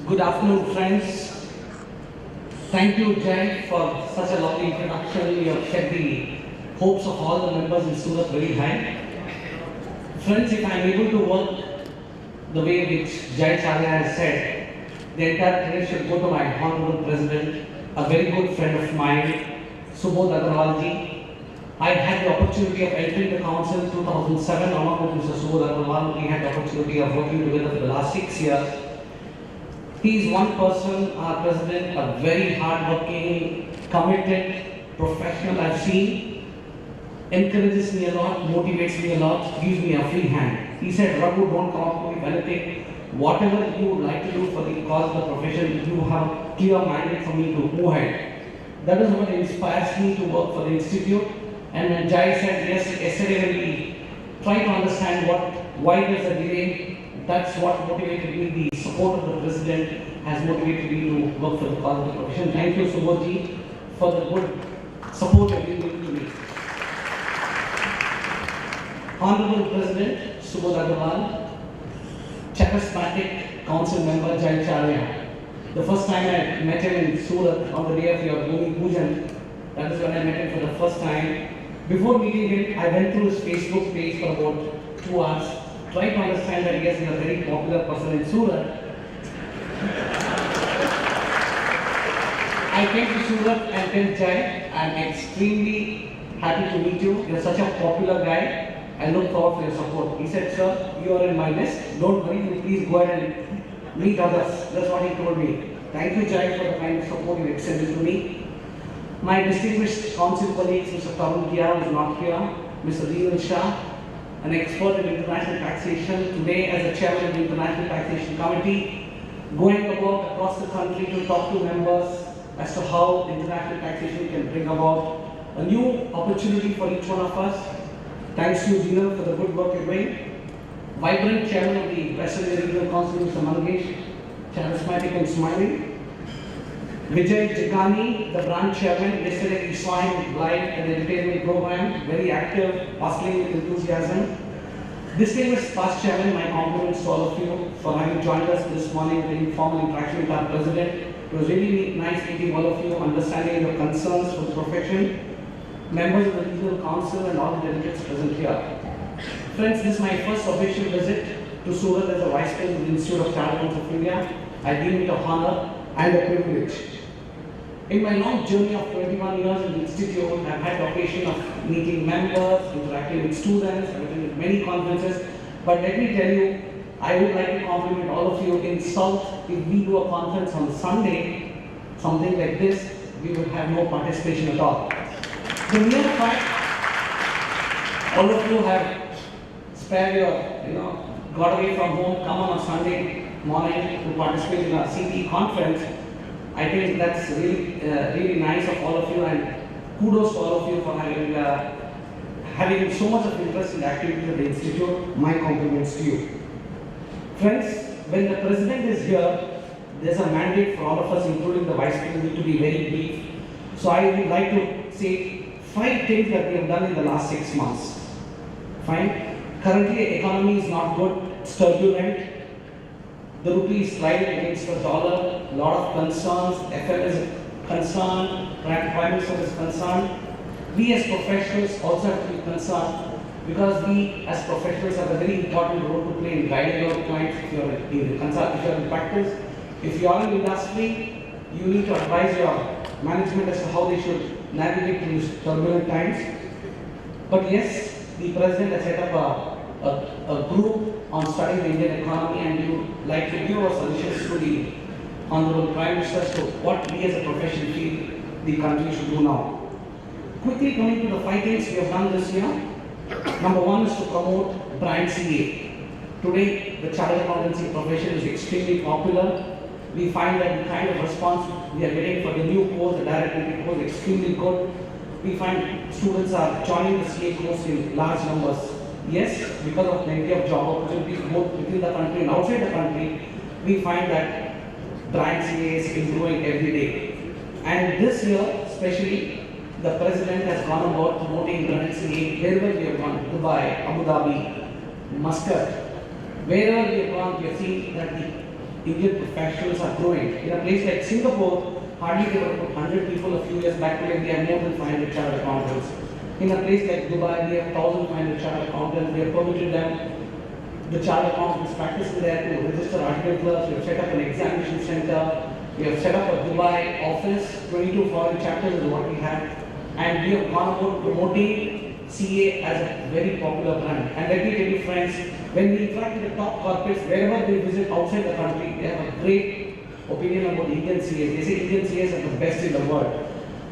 Good afternoon, friends. Thank you, Jay, for such a lovely introduction. You have set the hopes of all the members in Surat very high. Friends, if I am able to work the way which Jay Charya has said, the entire credit should go to my Honorable President, a very good friend of mine, Subodh Agarwal ji. I had the opportunity of entering the council in 2007 along with Mr. Subodh Agarwal. We had the opportunity of working together for the last 6 years. He is one person, our president, a very hard-working, committed, professional I've seen, encourages me a lot, motivates me a lot, gives me a free hand. He said, Raghu, don't come up to me with anything. Whatever you would like to do for the cause of the profession, you have clear mandate for me to move ahead. That is what inspires me to work for the institute. And when Jai said, yes, yesterday when we tried to understand why there's a delay, that's what motivated me. The support of the president has motivated me to work for the cause of the profession. Thank you, Subodh ji, for the good support you're giving to me. Honorable President Subodh Agarwal, charismatic council member Jai Charya. The first time I met him in Surat on the day of your Bhumi Pujan, that is when I met him for the first time. Before meeting him, I went through his Facebook page for about 2 hours. Try to understand that yes, he is a very popular person in Surat. I came to Surat and tell Jai, I am extremely happy to meet you. You are such a popular guy. I look forward for your support. He said, sir, you are in my list. Don't worry, please go ahead and meet others. That's what he told me. Thank you, Jai, for the kind of support you extended to me. My distinguished council colleagues, Mr. Tarun Kia, who is not here, Mr. Deevan Shah, an expert in international taxation, today as a chairman of the International Taxation Committee, going about across the country to talk to members as to how international taxation can bring about a new opportunity for each one of us. Thanks to you, Gina, for the good work you're doing. Vibrant chairman of the Western Regional Council, Mr. Mangesh, charismatic and smiling. Vijay Jagani, the branch chairman, yesterday we saw him live at the entertainment program, very active, bustling with enthusiasm. Distinguished past chairman, my compliments to all of you for having joined us this morning in the informal interaction with our president. It was really nice meeting all of you, understanding your concerns for the profession, members of the regional council and all the delegates present here. Friends, this is my first official visit to Surat as a vice president of the Institute of Chartered Accountants of India. I deem it a honor and a privilege. In my long journey of 21 years in the Institute, I've had the occasion of meeting members, interacting with students, I've attended many conferences. But let me tell you, I would like to compliment all of you. In South, if we do a conference on Sunday, something like this, we would have no participation at all. The mere fact, all of you have spared your, got away from home, come on a Sunday morning to participate in a CP conference. I think that's really nice of all of you, and kudos to all of you for having so much of interest in the activities of the Institute. My compliments to you. Friends, when the President is here, there's a mandate for all of us, including the Vice President, to be very brief. So I would like to say 5 things that we have done in the last 6 months. Fine. Currently, the economy is not good, it's turbulent. The rupee is sliding against the dollar, a lot of concerns, FM is concerned, Prime Minister is concerned. We as professionals also have to be concerned, because we as professionals have a very important role to play in guiding our clients. If you are in practice, if you are in industry, you need to advise your management as to how they should navigate through these turbulent times. But yes, the President has set up a group on studying the Indian economy, and we would like to give our suggestions to the Honorable Prime Minister as to what we as a profession feel the country should do now. Quickly coming to the 5 things we have done this year. Number 1 is to promote brand CA. Today, the chartered accountancy profession is extremely popular. We find that the kind of response we are getting for the new course, the direct entry course, is extremely good. We find students are joining the CA course in large numbers. Yes, because of plenty of job opportunities both within the country and outside the country, we find that brand CA is improving every day. And this year, especially, the President has gone about promoting brand CA wherever we have gone, Dubai, Abu Dhabi, Muscat. Wherever we have gone, we have seen that the Indian professionals are growing. In a place like Singapore, hardly they were put 100 people a few years back. Today we have more than 500 chartered accountants. In a place like Dubai, we have 1,500 chartered accountants. We have permitted them, the chartered accountants practicing there, to register article clerks. We have set up an examination center. We have set up a Dubai office. 22 foreign chapters is what we have. And we have gone about promoting CA as a very popular brand. And let me tell you friends, when we interact with the top corporates, wherever they visit outside the country, they have a great opinion about Indian CAs. They say Indian CAs are the best in the world.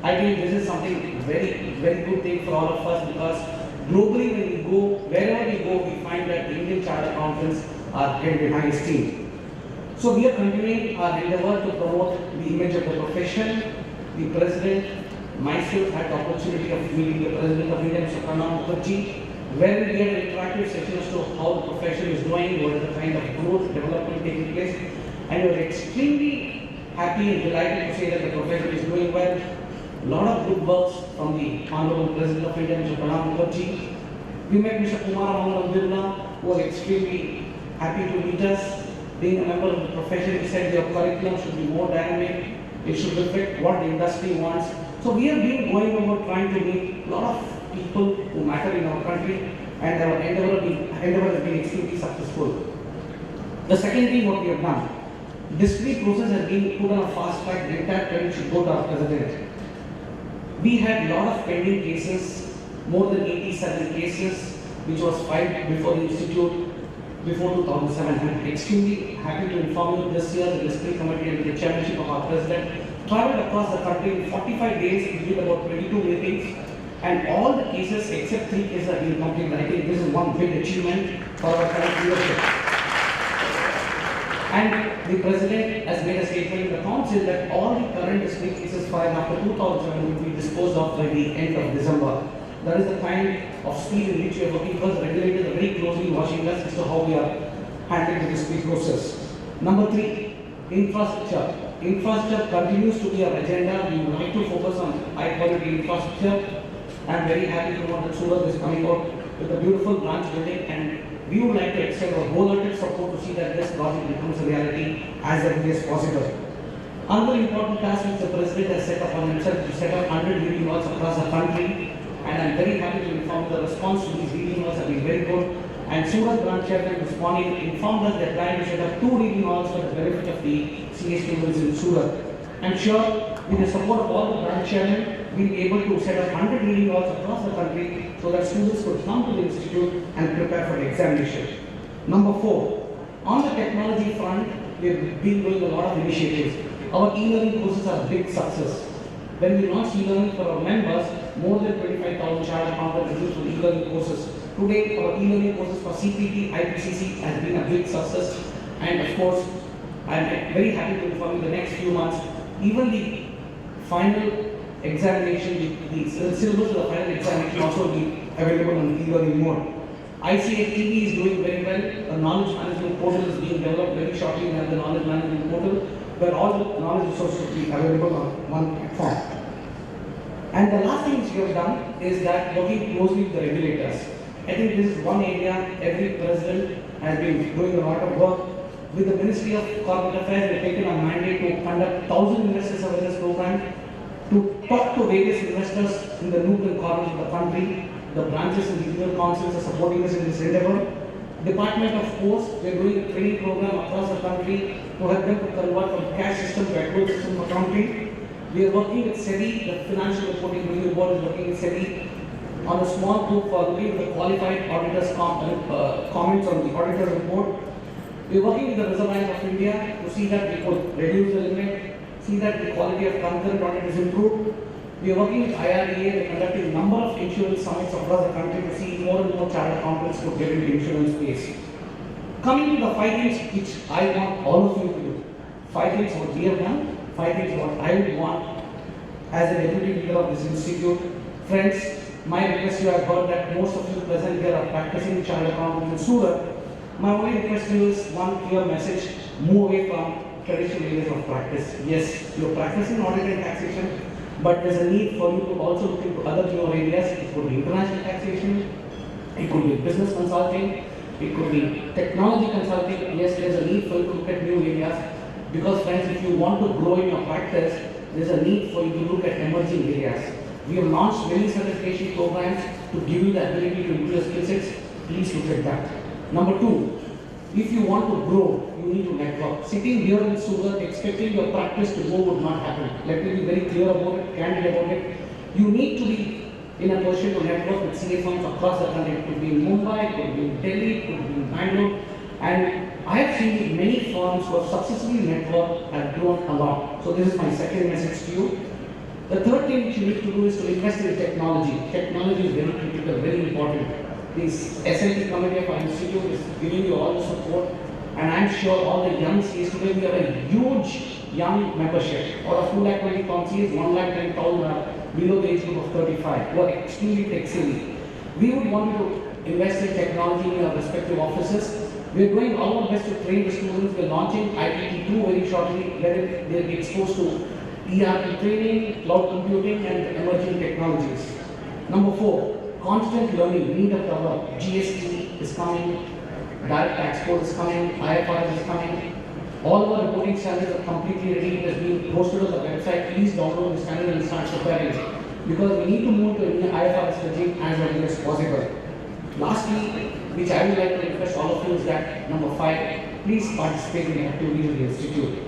I think this is something very, very good thing for all of us, because globally when we go, wherever we go, we find that the Indian chartered accountants are held in high esteem. So we are continuing our endeavor to promote the image of the profession. The President, myself, had the opportunity of meeting the President of India, Mr. Pranab Mukherjee, where we had an interactive session as to how the profession is going, what is the kind of growth, development taking place, and we were extremely happy and delighted to say that the profession is doing well. A lot of good works from the Honorable President of India, Mr. Pranab Mukherjee. We met Mr. Kumar Mangalam Birla, who was extremely happy to meet us. Being a member of the profession, he said your curriculum should be more dynamic, it should reflect what the industry wants. So we have been going about trying to meet a lot of people who matter in our country, and our endeavor has been extremely successful. The second thing what we have done, disciplinary process has been put on a fast track. The entire credit should go to our President. We had a lot of pending cases, more than 87 cases, which was filed before the Institute before 2007. I am extremely happy to inform you this year the disciplinary committee and the chairmanship of our President traveled across the country in 45 days. We did about 22 meetings, and all the cases except 3 cases have been completed. I think this is one big achievement for our current leadership. And the President has made a statement in the Council that all the current disciplinary cases filed after 2007 will be disposed of by the end of December. That is the kind of speed in which we are working, because regulators are very closely watching us as to how we are handling the disciplinary process. Number 3, infrastructure. Infrastructure continues to be our agenda. We would like to focus on high quality infrastructure. I am very happy to know that Surat is coming out with a beautiful branch building, and we would like to extend our wholehearted support to see that this project becomes a reality as early as possible. Another important task which the President has set upon himself to set up 100 reading halls across the country, and I am very happy to inform the response to these reading halls have been very good. And Surat branch chairman this morning informed us they are planning to set up 2 reading halls for the benefit of the CA students in Surat. I am sure with the support of all the branch chairmen, we will be able to set up 100 reading halls across the country so that students could come to the institute and prepare for the examination. Number 4, on the technology front, we have been doing a lot of initiatives. Our e-learning courses are a big success. When we launched e-learning for our members, more than 25,000 chartered accountants registered for e-learning courses. Today, our e-learning courses for CPT, IPCC has been a big success, and of course, I am very happy to inform you the next few months, even the final examination, the syllabus of the final examination also will be available on e-learning mode. ICA TV is doing very well. A knowledge management portal is being developed very shortly. We have the knowledge management portal where all the knowledge resources will be available on one platform. And the last thing which we have done is that working closely with the regulators. I think this is one area every president has been doing a lot of work. With the Ministry of Corporate Affairs, we have taken a mandate to conduct 1,000 investors awareness program to talk to various investors in the nook and corners of the country. The branches and regional councils are supporting us in this endeavor. Department of Posts, we are doing a training program across the country to help them to convert from cash system to accrual system accounting. We are working with SEBI, the Financial Reporting Review Board is working with SEBI on a small group for looking at the qualified auditors' comments on the auditor report. We are working with the Reserve Bank of India to see that we could reduce the limit, see that the quality of concurrent audit is improved. We are working with IRDA, we are conducting a number of insurance summits across the country to see more and more chartered accountants could get into insurance space. Coming to the 5 things which I want all of you to do. 5 things what we have done, 5 things what I would want as a deputy leader of this institute. Friends, my request you have heard that most of you present here are practicing chartered accountants in Surat. My only request to you is one clear message: move away from traditional areas of practice. Yes, you are practicing audit and taxation, but there is a need for you to also look into other newer areas. It could be international taxation, it could be business consulting, it could be technology consulting. Yes, there's a need for you to look at new areas because friends, if you want to grow in your practice, there's a need for you to look at emerging areas. We have launched many certification programs to give you the ability to improve your skill sets. Please look at that. Number two, if you want to grow, you need to network. Sitting here in Surat expecting your practice to grow would not happen. Let me be very clear about it, candid about it. You need to be in a position to network with CA firms across the country. It could be in Mumbai, it could be in Delhi, it could be in Bangalore. And I have seen many firms who have successfully networked and grown a lot. So this is my second message to you. The third thing which you need to do is to invest in technology. Technology is very critical, very important. This SLT committee of our institute is giving you all the support, and I'm sure all the young CAs today, we have a huge young membership. Out of 220,000 CAs, 110,000 are below the age group of 35, who are extremely tech savvy. We would want you to invest in technology in our respective offices. We're doing all our best to train the students. We're launching IPT2 very shortly, where they'll be exposed to ERP training, cloud computing, and emerging technologies. Number 4. Constant learning, need of the hour. GST is coming, direct tax code is coming, IFRS is coming. All of our reporting standards are completely ready. It has been posted on the website. Please download the standard and start preparing. Because we need to move to an IFRS regime as early as possible. Lastly, which I would like to request all of you is that number 5, please participate in the activities of the institute.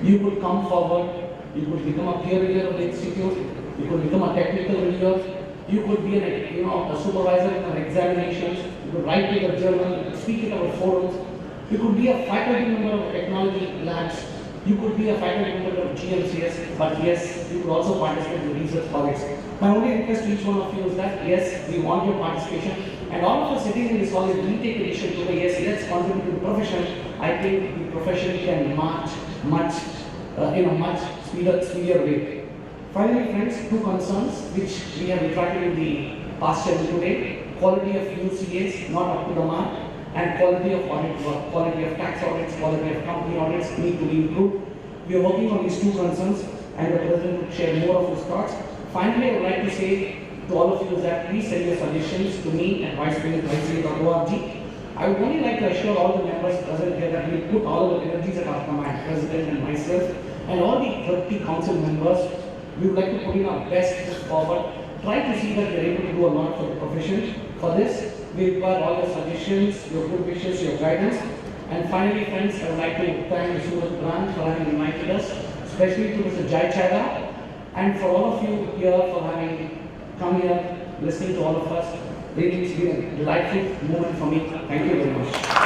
You could come forward, you could become a peer reviewer of the institute, you could become a technical reviewer. You could be a supervisor in our examinations, you could write to the journal, you could speak at our forums, you could be a faculty member of technology labs, you could be a faculty member of GMCS, but yes, you could also participate in research projects. My only request to each one of you is that yes, we want your participation, and all of us sitting in this hall, if we take a decision today, yes, let's contribute to the profession. I think the profession can march in a much speedier way. Finally, friends, 2 concerns which we have retracted in the past schedule today: quality of UCAs not up to the mark, and quality of audit work, quality of tax audits, quality of company audits need to be improved. We are working on these 2 concerns, and the President will share more of his thoughts. Finally, I would like to say to all of you is that please send your suggestions to me at vicepresident@vicepresident.org. I would only like to assure all the members present here that we put all of the energies at our command, President and myself, and all the 30 council members. We would like to put in our best foot forward, try to see that we are able to do a lot for the profession. For this, we require all your suggestions, your good wishes, your guidance. And finally, friends, I would like to thank the Surat branch for having invited us, especially to Mr. Jai Chaga, and for all of you here for having come here, listening to all of us. Really, it's been a delightful moment for me. Thank you very much.